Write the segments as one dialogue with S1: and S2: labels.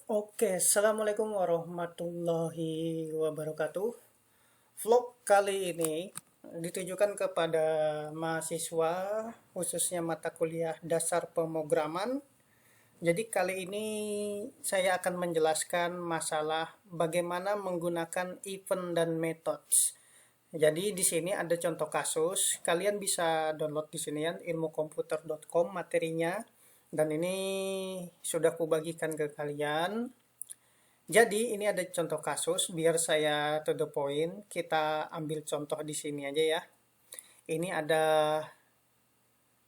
S1: Oke, Assalamualaikum warahmatullahi wabarakatuh. Vlog kali ini ditujukan kepada mahasiswa, khususnya mata kuliah dasar pemrograman. Jadi kali ini saya akan menjelaskan masalah bagaimana menggunakan event dan methods. Jadi di sini ada contoh kasus, kalian bisa download di sini ya, ilmukomputer.com materinya. Dan ini sudah kubagikan ke kalian. Jadi ini ada contoh kasus, biar saya to the point, kita ambil contoh di sini aja ya. Ini ada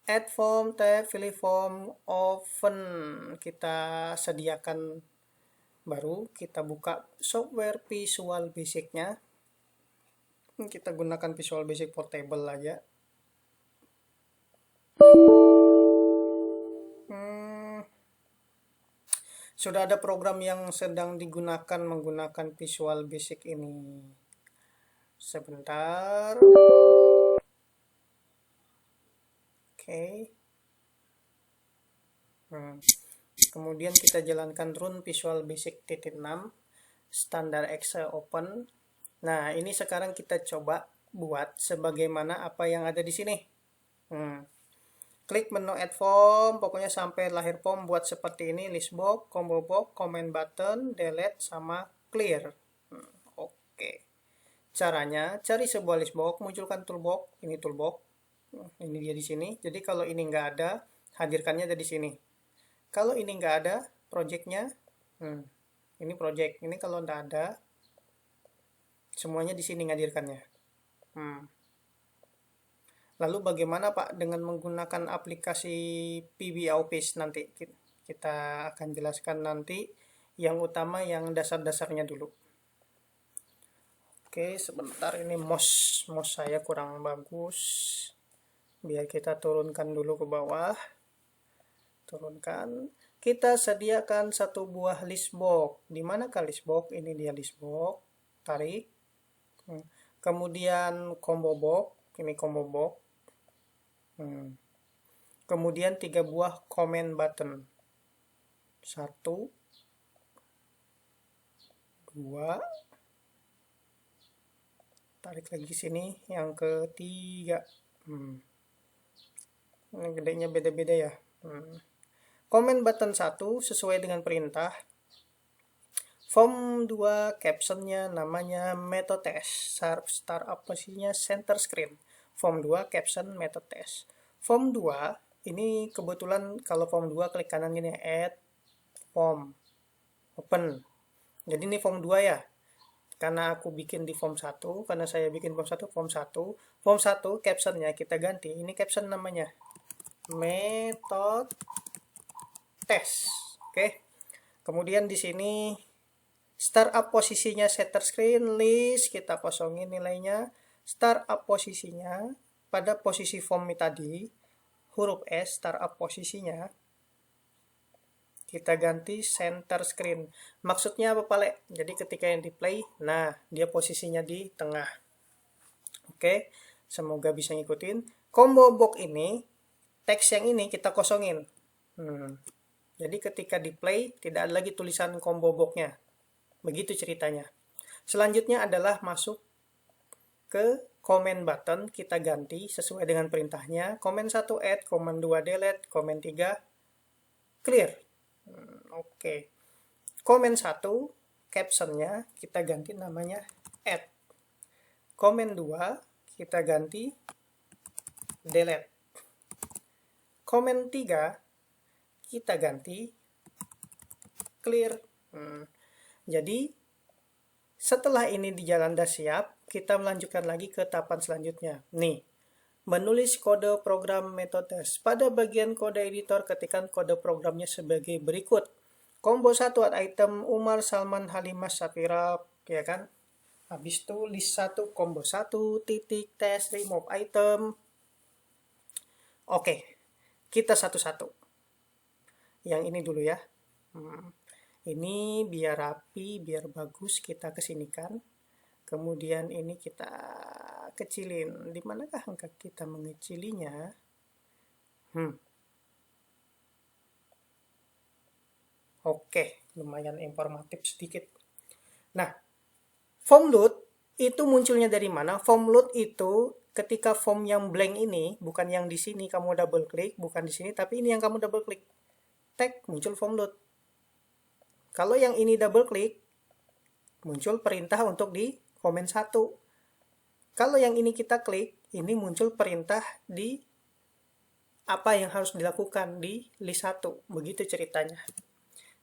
S1: add form, tab, fill form, open. Kita sediakan baru, kita buka software Visual Basic-nya. Kita gunakan Visual Basic Portable aja. Sudah ada program yang sedang digunakan menggunakan Visual Basic ini. Sebentar. Oke. Kemudian kita jalankan run Visual Basic titik 6 standar Excel open. Nah, ini sekarang kita coba buat sebagaimana apa yang ada di sini. Klik menu add form, pokoknya sampai lahir form buat seperti ini, list box, combo box, comment button, delete sama clear. Oke. Caranya, cari sebuah list box, munculkan toolbox, ini toolbox. Ini dia di sini. Jadi kalau ini nggak ada, hadirkannya ada di sini. Kalau ini nggak ada, projectnya, ini project. Ini kalau nggak ada, semuanya di sini ngadirkannya. Lalu bagaimana Pak dengan menggunakan aplikasi PB Office nanti? Kita akan jelaskan nanti. Yang utama yang dasar-dasarnya dulu. Oke, sebentar, ini mouse saya kurang bagus. Biar kita turunkan dulu ke bawah. Turunkan. Kita sediakan satu buah list box. Di manakah list box? Ini dia list box. Tarik. Kemudian combo box. Ini combo box. Kemudian 3 buah comment button. 1, 2. Tarik lagi sini. Yang ketiga. Ini gedenya beda-beda ya. Comment button 1 sesuai dengan perintah. Form 2 captionnya namanya method test. Start up posisinya center screen. Form 2 caption method test. Form 2 ini kebetulan kalau form 2 klik kanan gini, add form, open. Jadi ini form 2 ya. Karena aku bikin di form 1, karena saya bikin form 1, form 1. Form 1 captionnya kita ganti. Ini caption namanya method test. Oke. Kemudian di sini startup posisinya setter screen list, kita kosongin nilainya. Startup posisinya pada posisi form tadi, huruf S startup posisinya kita ganti center screen. Maksudnya apa Pak Le? Jadi ketika yang di play, nah dia posisinya di tengah. Oke, semoga bisa ngikutin. Combo box ini, teks yang ini kita kosongin. Jadi ketika di play tidak ada lagi tulisan combo box-nya. Begitu ceritanya. Selanjutnya adalah masuk ke comment button, kita ganti sesuai dengan perintahnya. Comment 1 add, comment 2 delete, comment 3 clear. Oke. Comment 1 captionnya kita ganti namanya add. Comment 2 kita ganti delete. Comment 3 kita ganti clear. Jadi setelah ini di jalan dah siap, kita melanjutkan lagi ke tahapan selanjutnya. Nih, menulis kode program metode. Pada bagian kode editor, ketikkan kode programnya sebagai berikut. Combo 1 add item Umar Salman Halimah Safira, ya kan? Habis itu list 1 combo 1 titik test remove item. Oke, kita satu-satu. Yang ini dulu ya. Ini biar rapi, biar bagus, kita kesinikan. Kemudian ini kita kecilin. Di manakah angka kita mengecilinya? Oke, lumayan informatif sedikit. Nah, form load itu munculnya dari mana? Form load itu ketika form yang blank ini, bukan yang di sini kamu double klik, bukan di sini, tapi ini yang kamu double klik. Tag, muncul form load. Kalau yang ini double klik, muncul perintah untuk di komen 1. Kalau yang ini kita klik, ini muncul perintah di apa yang harus dilakukan di list 1. Begitu ceritanya.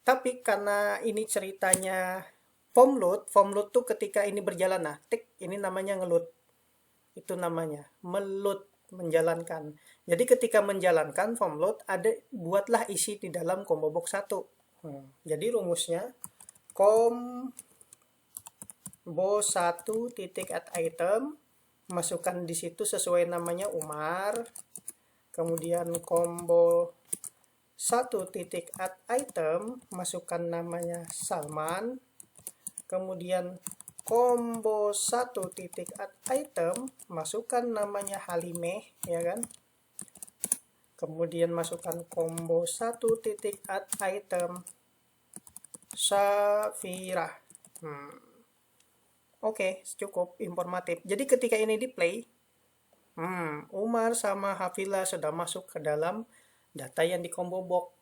S1: Tapi karena ini ceritanya form load tuh ketika ini berjalan, nah, tik, ini namanya ngeload. Itu namanya, meload, menjalankan. Jadi ketika menjalankan form load, buatlah isi di dalam combo box 1. Jadi rumusnya, combo 1 titik add item, masukkan di situ sesuai namanya Umar, kemudian combo 1 titik add item, masukkan namanya Salman, kemudian combo 1 titik add item, masukkan namanya Halimeh, ya kan? Kemudian masukkan combo 1 titik add item Safira. Oke, cukup informatif. Jadi ketika ini di play, Umar sama Hafila sudah masuk ke dalam data yang di combo box.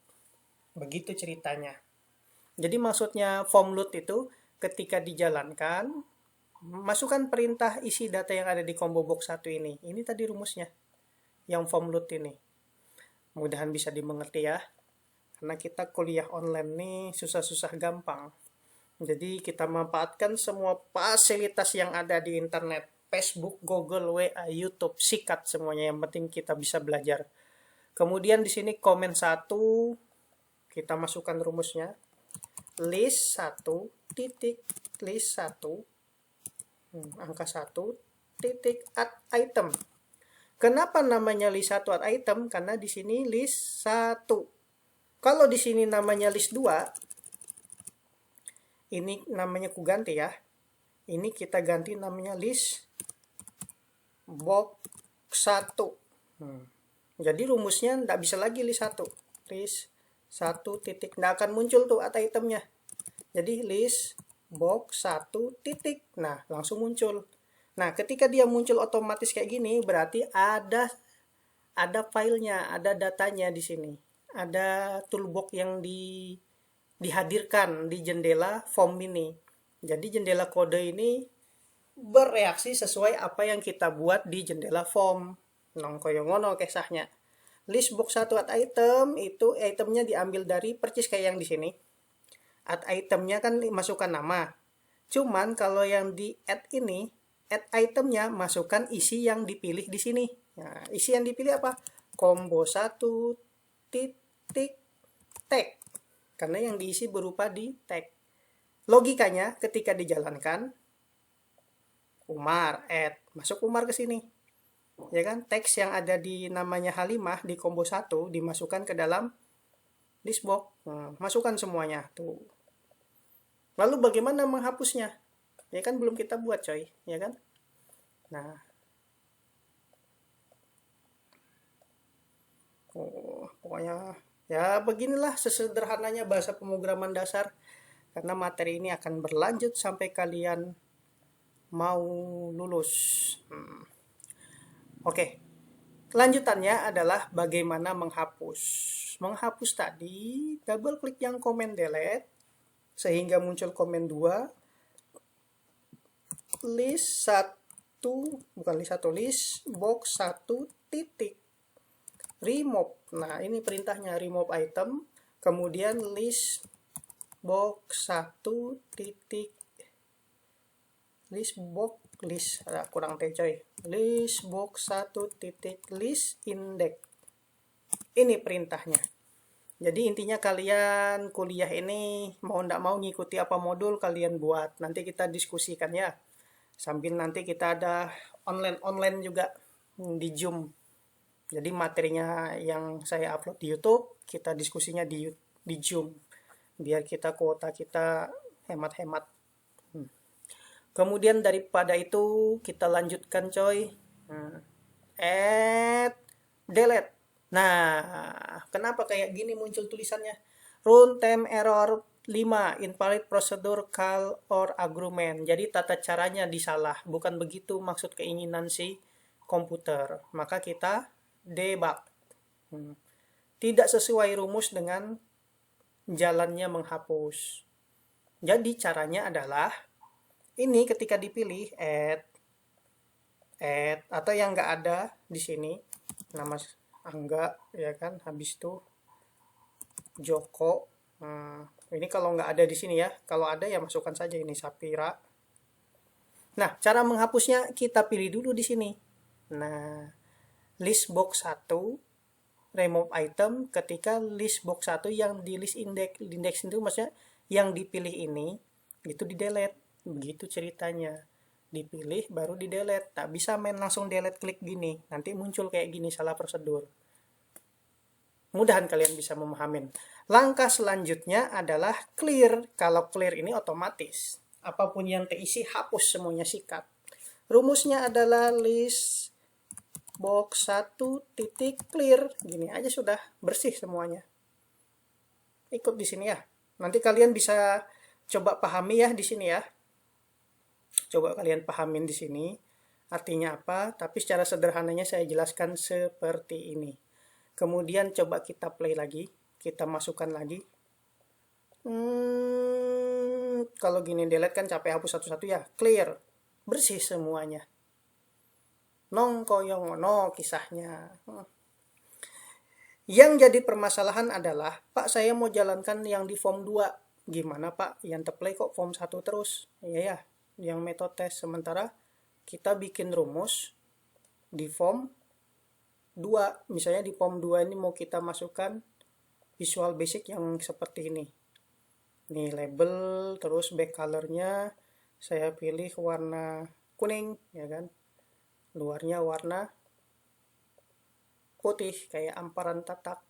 S1: Begitu ceritanya. Jadi maksudnya form load itu ketika dijalankan, masukkan perintah isi data yang ada di combo box 1 ini. Ini tadi rumusnya, yang form load ini. Mudahan bisa dimengerti ya. Karena kita kuliah online nih susah-susah gampang. Jadi kita manfaatkan semua fasilitas yang ada di internet. Facebook, Google, WA, YouTube, sikat semuanya. Yang penting kita bisa belajar. Kemudian di sini komen 1, kita masukkan rumusnya. List 1 titik list 1 angka 1 titik add item. Kenapa namanya list 1 add item? Karena di sini list 1. Kalau di sini namanya list 2, ini namanya ku ganti ya. Ini kita ganti namanya list box 1. Jadi rumusnya tidak bisa lagi list 1. List 1 titik, nggak akan muncul tuh add itemnya. Jadi list box 1 titik, nah langsung muncul. Nah ketika dia muncul otomatis kayak gini, berarti ada filenya, ada datanya di sini, ada toolbox yang dihadirkan di jendela form ini. Jadi jendela kode ini bereaksi sesuai apa yang kita buat di jendela form. Nongkoyo ngono kisahnya. List box 1 add item itu itemnya diambil dari percis kayak yang di sini. Add itemnya kan masukkan nama. Cuman kalau yang di add ini, add itemnya masukkan isi yang dipilih di sini. Nah, isi yang dipilih apa? Combo 1 titik tag. Karena yang diisi berupa di tag. Logikanya ketika dijalankan, Umar add, masuk Umar ke sini. Ya kan, teks yang ada di namanya Halimah di combo 1 dimasukkan ke dalam list box. Masukkan semuanya tuh. Lalu bagaimana menghapusnya? Ya kan belum kita buat coy, ya kan? Nah. Pokoknya ya beginilah sesederhananya bahasa pemrograman dasar. Karena materi ini akan berlanjut sampai kalian mau lulus. Oke, lanjutannya adalah bagaimana menghapus. Menghapus tadi, double klik yang komen delete, sehingga muncul komen 2, list 1, bukan list 1, list box 1 titik, remove. Nah, ini perintahnya remove item, kemudian list box 1 titik, list box list, kurang teh coy, list box 1 titik list index. Ini perintahnya. Jadi intinya kalian kuliah ini mau ndak mau ngikuti apa modul kalian buat, nanti kita diskusikan ya. Sambil nanti kita ada online juga di Zoom. Jadi materinya yang saya upload di YouTube, kita diskusinya di Zoom. Biar kita kuota kita hemat-hemat. Kemudian daripada itu kita lanjutkan coy. Add delete. Nah, kenapa kayak gini muncul tulisannya? Runtime error 5. Invalid procedure call or agreement. Jadi tata caranya disalah, bukan begitu maksud keinginan si komputer. Maka kita debug. Tidak sesuai rumus dengan jalannya menghapus. Jadi caranya adalah ini ketika dipilih add atau yang nggak ada di sini nama Angga ya kan, habis itu Joko. Ini kalau nggak ada di sini ya, kalau ada ya masukkan saja ini Sapira. Nah, cara menghapusnya kita pilih dulu di sini. Nah, list box 1 remove item, ketika list box 1 yang di list index itu maksudnya yang dipilih ini itu di delete. Begitu ceritanya. Dipilih baru di delete. Tak bisa main langsung delete klik gini. Nanti muncul kayak gini salah prosedur. Mudahan kalian bisa memahamin. Langkah selanjutnya adalah clear. Kalau clear ini otomatis. Apapun yang terisi hapus semuanya, sikat. Rumusnya adalah list box 1 titik clear. Gini aja sudah bersih semuanya. Ikut di sini ya. Nanti kalian bisa coba pahami ya di sini ya. Coba kalian pahamin di sini artinya apa, tapi secara sederhananya saya jelaskan seperti ini. Kemudian coba kita play lagi, kita masukkan lagi. Kalau gini delete kan capek hapus satu-satu ya. Clear, bersih semuanya. Nong koyong no kisahnya. Yang jadi permasalahan adalah, Pak saya mau jalankan yang di form 2. Gimana Pak? Yang terplay kok form 1 terus? Iya ya, yang metode tes. Sementara kita bikin rumus di form 2. Misalnya di form 2 ini mau kita masukkan Visual Basic yang seperti ini. Ini label, terus back colornya saya pilih warna kuning, ya kan. Luarnya warna putih kayak amparan tatak.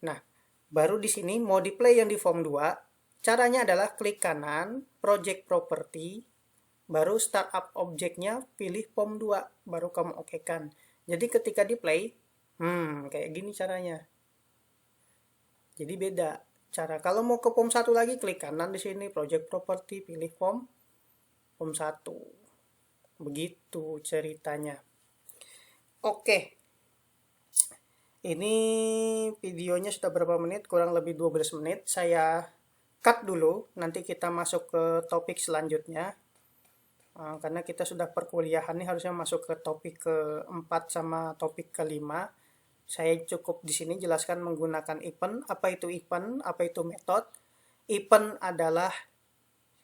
S1: Nah, baru di sini mau di play yang di form 2. Caranya adalah klik kanan, project property, baru startup objeknya pilih form 2, baru kamu okekan. Jadi ketika di play, kayak gini caranya. Jadi beda cara. Kalau mau ke form 1 lagi, klik kanan di sini, project property, pilih form 1. Begitu ceritanya. Oke. Ini videonya sudah berapa menit? Kurang lebih 12 menit. Saya cut dulu, nanti kita masuk ke topik selanjutnya. Karena kita sudah perkuliahan nih, harusnya masuk ke topik ke-4 sama topik ke-5. Saya cukup di sini jelaskan menggunakan event. Apa itu event? Apa itu metode? Event adalah,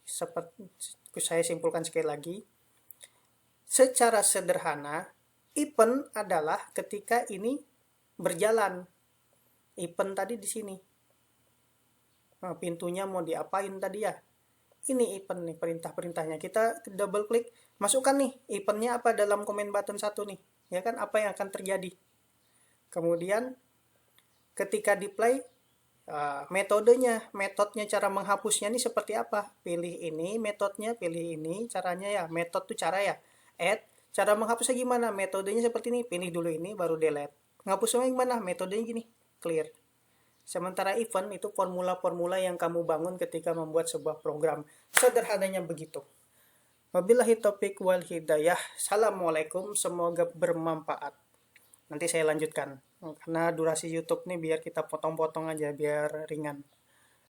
S1: seperti saya simpulkan sekali lagi, secara sederhana, event adalah ketika ini berjalan. Event tadi di sini. Nah, pintunya mau diapain tadi ya? Ini event nih, perintah-perintahnya. Kita double klik, masukkan nih, eventnya apa dalam comment button 1 nih. Ya kan, apa yang akan terjadi. Kemudian ketika di play, metodenya, cara menghapusnya ini seperti apa? Pilih ini, metodenya pilih ini, caranya ya, metode itu cara ya, add, cara menghapusnya gimana? Metodenya seperti ini, pilih dulu ini, baru delete. Menghapusnya gimana? Metodenya gini, clear. Sementara event itu formula-formula yang kamu bangun ketika membuat sebuah program. Sederhananya begitu. Wabillahi taufiq wal hidayah. Assalamualaikum, semoga bermanfaat. Nanti saya lanjutkan. Karena durasi YouTube nih biar kita potong-potong aja biar ringan.